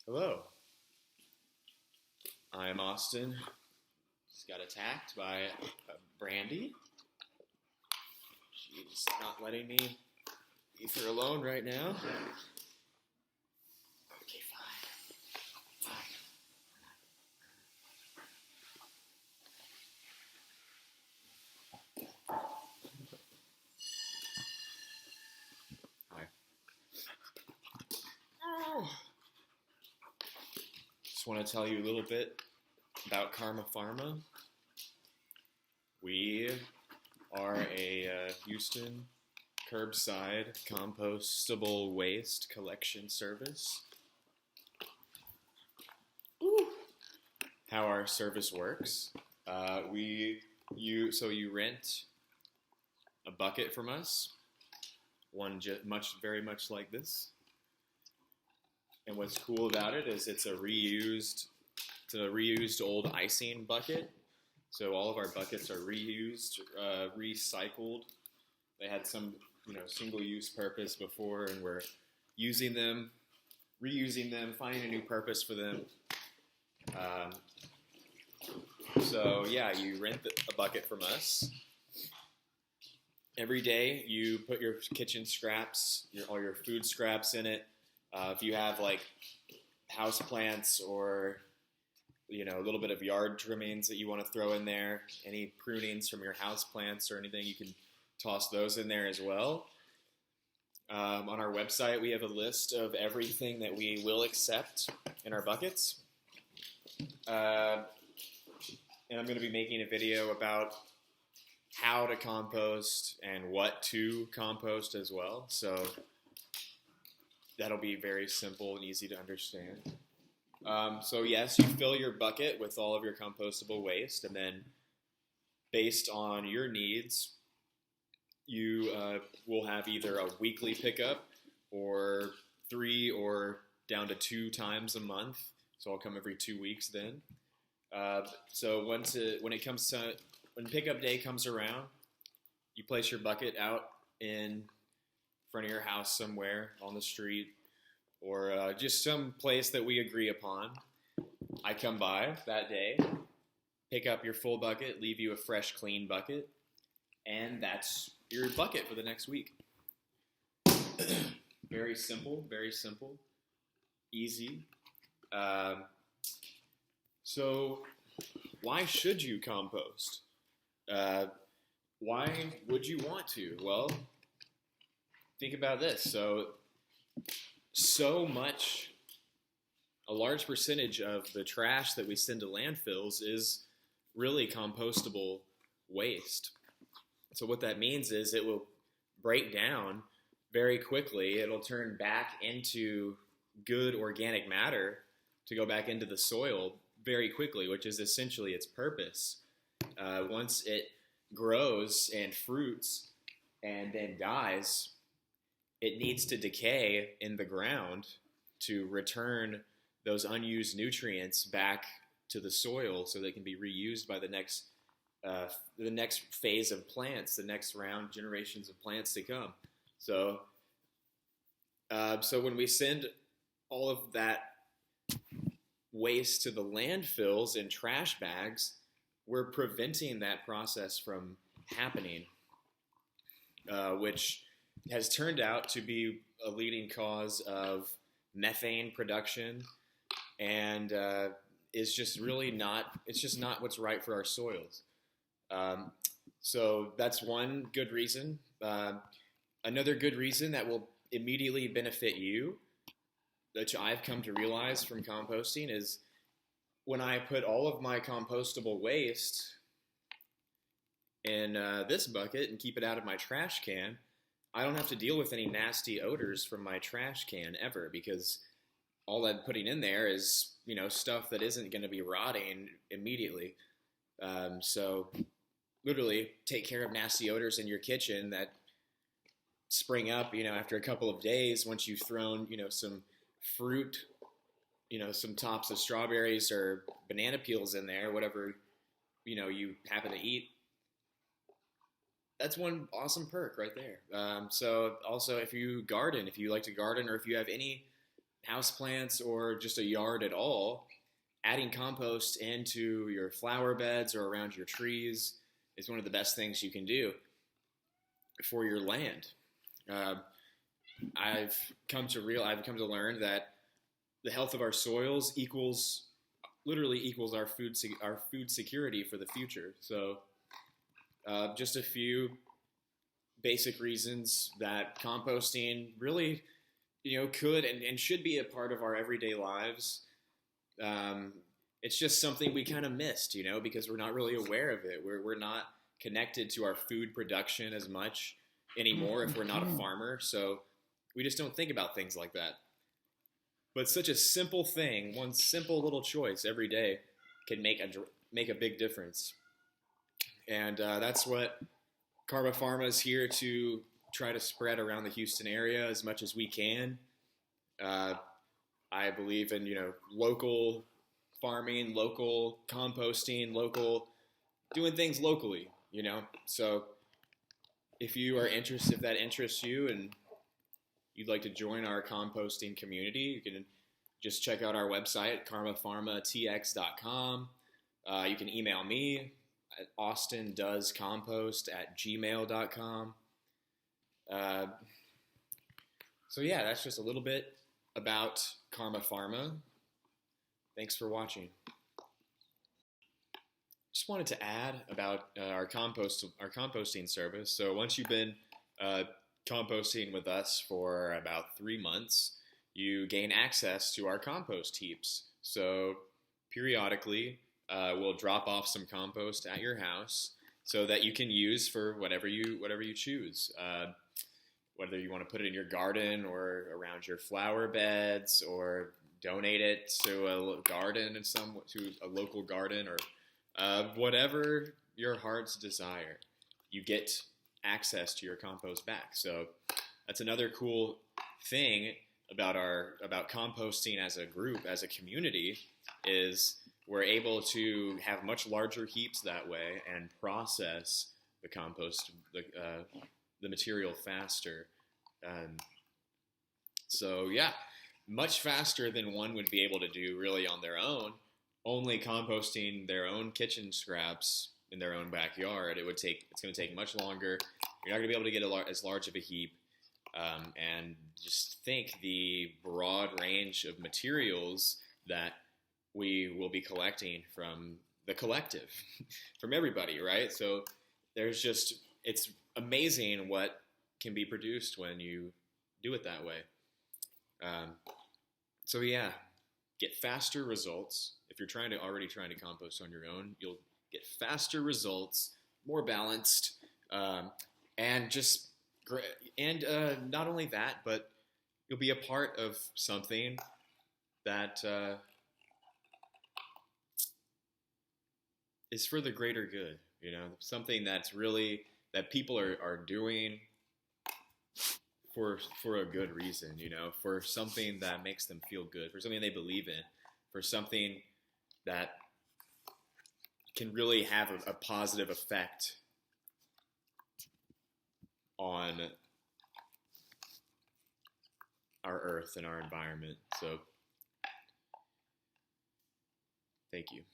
Hello, I'm Austin. Just got attacked by a Brandy. She's not letting me leave her alone right now. Okay, fine. Fine. Hi. Oh. Just want to tell you a little bit about Karma Pharma. We are a Houston curbside compostable waste collection service. Ooh. How our service works, you rent a bucket from us, one very much like this. And what's cool about it is it's a reused old icing bucket. So all of our buckets are reused, recycled. They had some, single-use purpose before, and we're using them, reusing them, finding a new purpose for them. You rent a bucket from us. Every day, you put your kitchen scraps, all your food scraps in it. If you have like house plants or a little bit of yard trimmings that you want to throw in there, any prunings from your house plants or anything, you can toss those in there as well. On our website, we have a list of everything that we will accept in our buckets. And I'm going to be making a video about how to compost and what to compost as well. So that'll be very simple and easy to understand. Yes, you fill your bucket with all of your compostable waste, and then based on your needs, you will have either a weekly pickup or 3 or down to 2 times a month. So I'll come every 2 weeks then. When pickup day comes around, you place your bucket out in front of your house somewhere on the street, or just some place that we agree upon. I come by that day, pick up your full bucket, leave you a fresh, clean bucket, and that's your bucket for the next week. Very simple, easy. So why should you compost? Why would you want to? Well, think about this. A large percentage of the trash that we send to landfills is really compostable waste. So what that means is it will break down very quickly. It'll turn back into good organic matter to go back into the soil very quickly, which is essentially its purpose. Once it grows and fruits and then dies, it needs to decay in the ground to return those unused nutrients back to the soil so they can be reused by the next phase of plants, the next round generations of plants to come. So when we send all of that waste to the landfills in trash bags, we're preventing that process from happening, which has turned out to be a leading cause of methane production, and is just really not what's right for our soils. So that's one good reason. Another good reason that will immediately benefit you, that I've come to realize from composting, is when I put all of my compostable waste in this bucket and keep it out of my trash can, I don't have to deal with any nasty odors from my trash can ever, because all I'm putting in there is, stuff that isn't going to be rotting immediately. So literally take care of nasty odors in your kitchen that spring up, after a couple of days once you've thrown, some fruit, some tops of strawberries or banana peels in there, whatever, you happen to eat. That's one awesome perk right there. So also if you like to garden, or if you have any houseplants or just a yard at all, adding compost into your flower beds or around your trees is one of the best things you can do for your land. Uh, I've come to learn that the health of our soils literally equals our food security for the future. So, just a few basic reasons that composting really, could and should be a part of our everyday lives. It's just something we kind of missed, because we're not really aware of it. We're not connected to our food production as much anymore if we're not a farmer. So we just don't think about things like that. But such a simple thing, one simple little choice every day can make a big difference. And that's what Karma Pharma is here to try to spread around the Houston area as much as we can. I believe in, local farming, local composting, doing things locally, So if that interests you and you'd like to join our composting community, you can just check out our website, karmapharmatx.com. You can email me at austindoescompost@gmail.com. So yeah, that's just a little bit about Karma Pharma. Thanks for watching. Just wanted to add about our composting service. So once you've been composting with us for about 3 months, you gain access to our compost heaps. So periodically, we'll drop off some compost at your house so that you can use for whatever you choose. Whether you want to put it in your garden or around your flower beds, or donate it to a local garden, or whatever your heart's desire, you get access to your compost back. So that's another cool thing about composting as a group, as a community, is we're able to have much larger heaps that way and process the compost, the material faster. So yeah, much faster than one would be able to do really on their own. Only composting their own kitchen scraps in their own backyard, it's going to take much longer. You're not going to be able to get as large of a heap. And just think the broad range of materials that we will be collecting from the collective, from everybody, right? So it's amazing what can be produced when you do it that way. So yeah, get faster results. If you're already trying to compost on your own, you'll get faster results, more balanced, and not only that, but you'll be a part of something that is for the greater good. Something that people are doing for a good reason. For something that makes them feel good, for something they believe in, for something that can really have a positive effect on our earth and our environment. So, thank you.